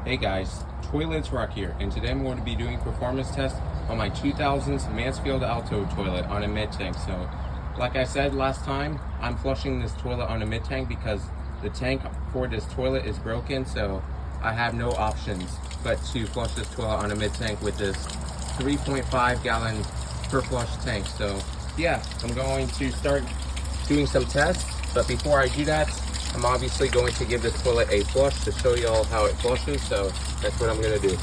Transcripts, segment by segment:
Hey guys, Toilets Rock here, and today I'm going to be doing a performance test on my 2000s Mansfield Alto toilet on a mid-tank. So, like I said last time, I'm flushing this toilet on a mid-tank because the tank for this toilet is broken, so I have no options but to flush this toilet on a mid-tank with this 3.5 gallon per flush tank. So yeah, I'm going to start doing some tests, but before I do that, I'm obviously going to give this toilet a flush to show you all how it flushes, so that's what I'm going to do.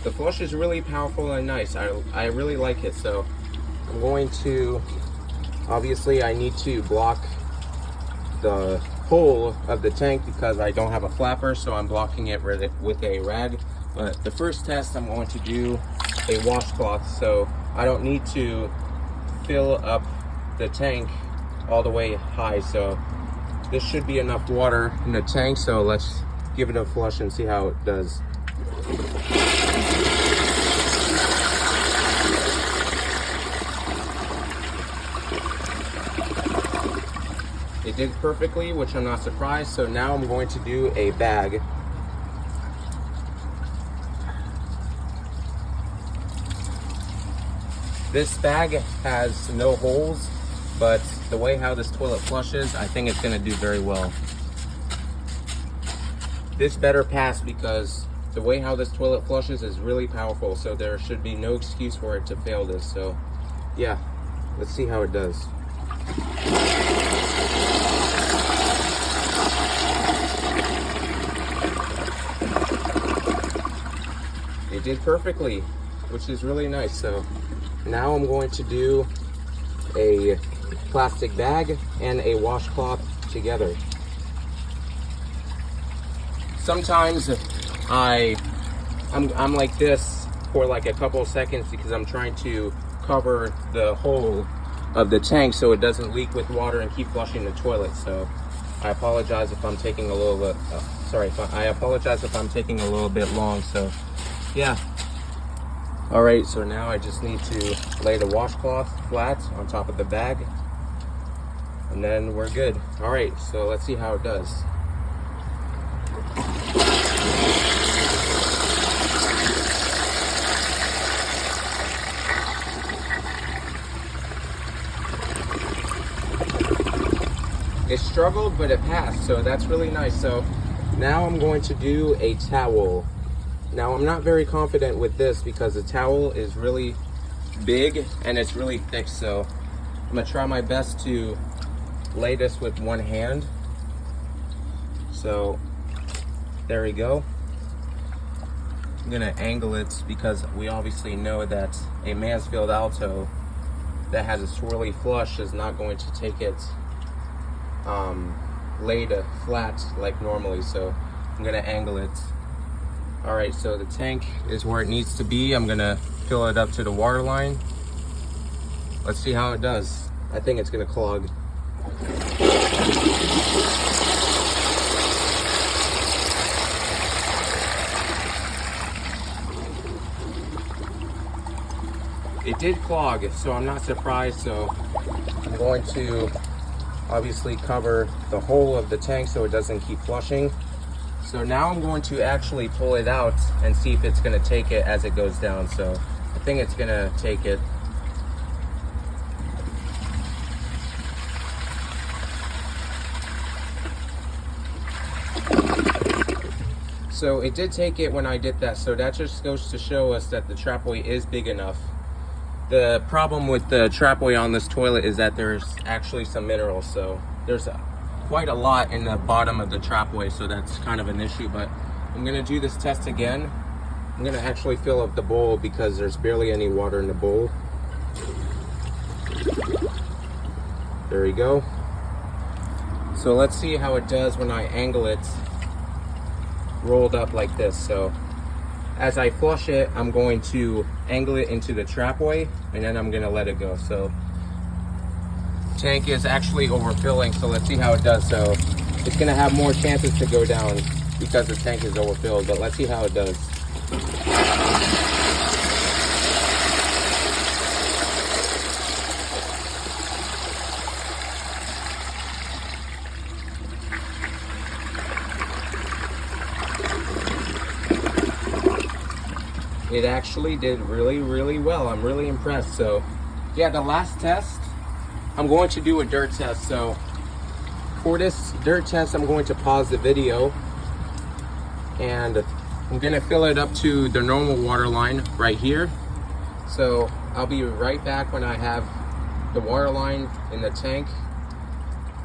The flush is really powerful and nice. I really like it, so I'm going to, obviously I need to block the hole of the tank because I don't have a flapper, so I'm blocking it with a rag. But the first test, I'm going to do a washcloth, so I don't need to fill up the tank all the way high. So this should be enough water in the tank, so let's give it a flush and see how it does. It did perfectly, which I'm not surprised. So now I'm going to do a bag. This bag has no holes, but the way how this toilet flushes, I think it's gonna do very well. This better pass because the way how this toilet flushes is really powerful, so there should be no excuse for it to fail this. So yeah, let's see how it does. It did perfectly, which is really nice. So now I'm going to do a plastic bag and a washcloth together. Sometimes I'm like this for like a couple of seconds because I'm trying to cover the hole of the tank so it doesn't leak with water and keep flushing the toilet. So I apologize if I'm taking a little bit, I apologize if I'm taking a little bit long. So yeah. All right, so now I just need to lay the washcloth flat on top of the bag, and then we're good. All right, so let's see how it does. It struggled, but it passed, so that's really nice. So now I'm going to do a towel. Now I'm not very confident with this because the towel is really big and it's really thick, so I'm gonna try my best to lay this with one hand. So there we go. I'm gonna angle it because we obviously know that a Mansfield Alto that has a swirly flush is not going to take it laid flat like normally, so I'm gonna angle it. All right, so the tank is where it needs to be. I'm gonna fill it up to the water line. Let's see how it does. I think it's gonna clog. It did clog, so I'm not surprised. So I'm going to obviously cover the whole of the tank so it doesn't keep flushing. So now I'm going to actually pull it out and see if it's going to take it as it goes down. So I think it's going to take it. So it did take it when I did that. So that just goes to show us that the trapway is big enough. The problem with the trapway on this toilet is that there's actually some minerals. So there's quite a lot in the bottom of the trapway, so that's kind of an issue. But I'm gonna do this test again. I'm gonna actually fill up the bowl because there's barely any water in the bowl. There we go. So let's see how it does when I angle it rolled up like this. So as I flush it, I'm going to angle it into the trapway and then I'm gonna let it go. So tank is actually overfilling, so let's see how it does. So it's gonna have more chances to go down because the tank is overfilled, but let's see how it does. It actually did really well. I'm really impressed. So yeah, the last test, I'm going to do a dirt test. So for this dirt test, I'm going to pause the video and I'm gonna fill it up to the normal water line right here. So I'll be right back when I have the water line in the tank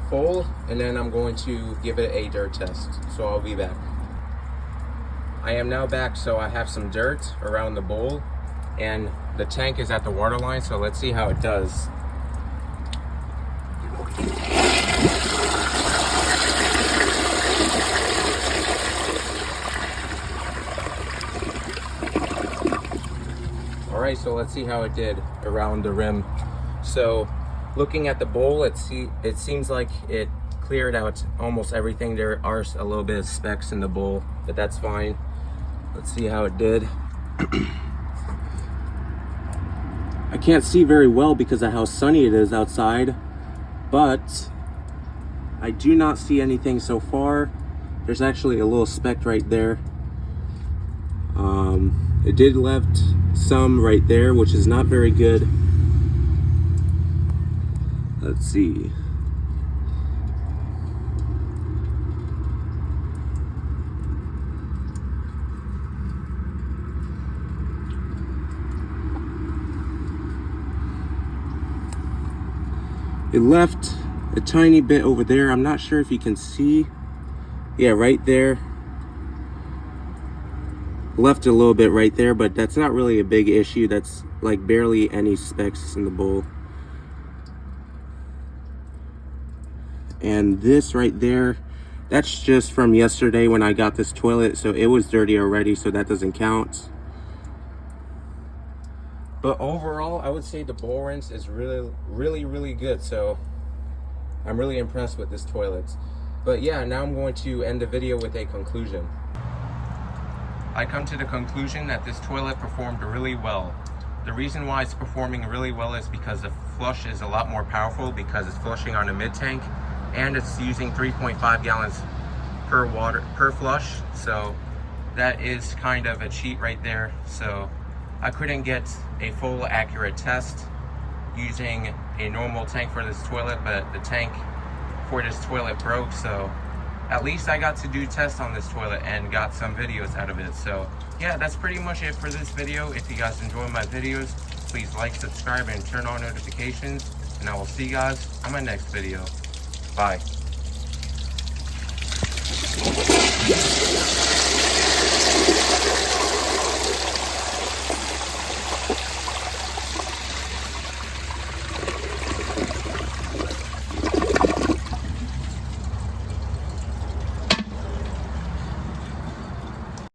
full, and then I'm going to give it a dirt test. So I'll be back. I am now back. So I have some dirt around the bowl and the tank is at the water line. So let's see how it does. All right, so let's see how it did around the rim. So looking at the bowl, it seems like it cleared out almost everything. There are a little bit of specks in the bowl, but that's fine. Let's see how it did. I can't see very well because of how sunny it is outside, but I do not see anything so far. There's actually a little speck right there. It did left some right there, which is not very good. Let's see. It left a tiny bit over there. I'm not sure if you can see. Yeah, right there. Left a little bit right there, but that's not really a big issue. That's like barely any specks in the bowl. And this right there, that's just from yesterday when I got this toilet, so it was dirty already, so that doesn't count. But overall, I would say the bowl rinse is really good. So I'm really impressed with this toilet. But yeah, now I'm going to end the video with a conclusion. I come to the conclusion that this toilet performed really well. The reason why it's performing really well is because the flush is a lot more powerful because it's flushing on a mid tank and it's using 3.5 gallons per flush. So that is kind of a cheat right there. So I couldn't get a full accurate test using a normal tank for this toilet, but the tank for this toilet broke. So at least I got to do tests on this toilet and got some videos out of it. So yeah, that's pretty much it for this video. If you guys enjoy my videos, please like, subscribe, and turn on notifications. And I will see you guys on my next video. Bye.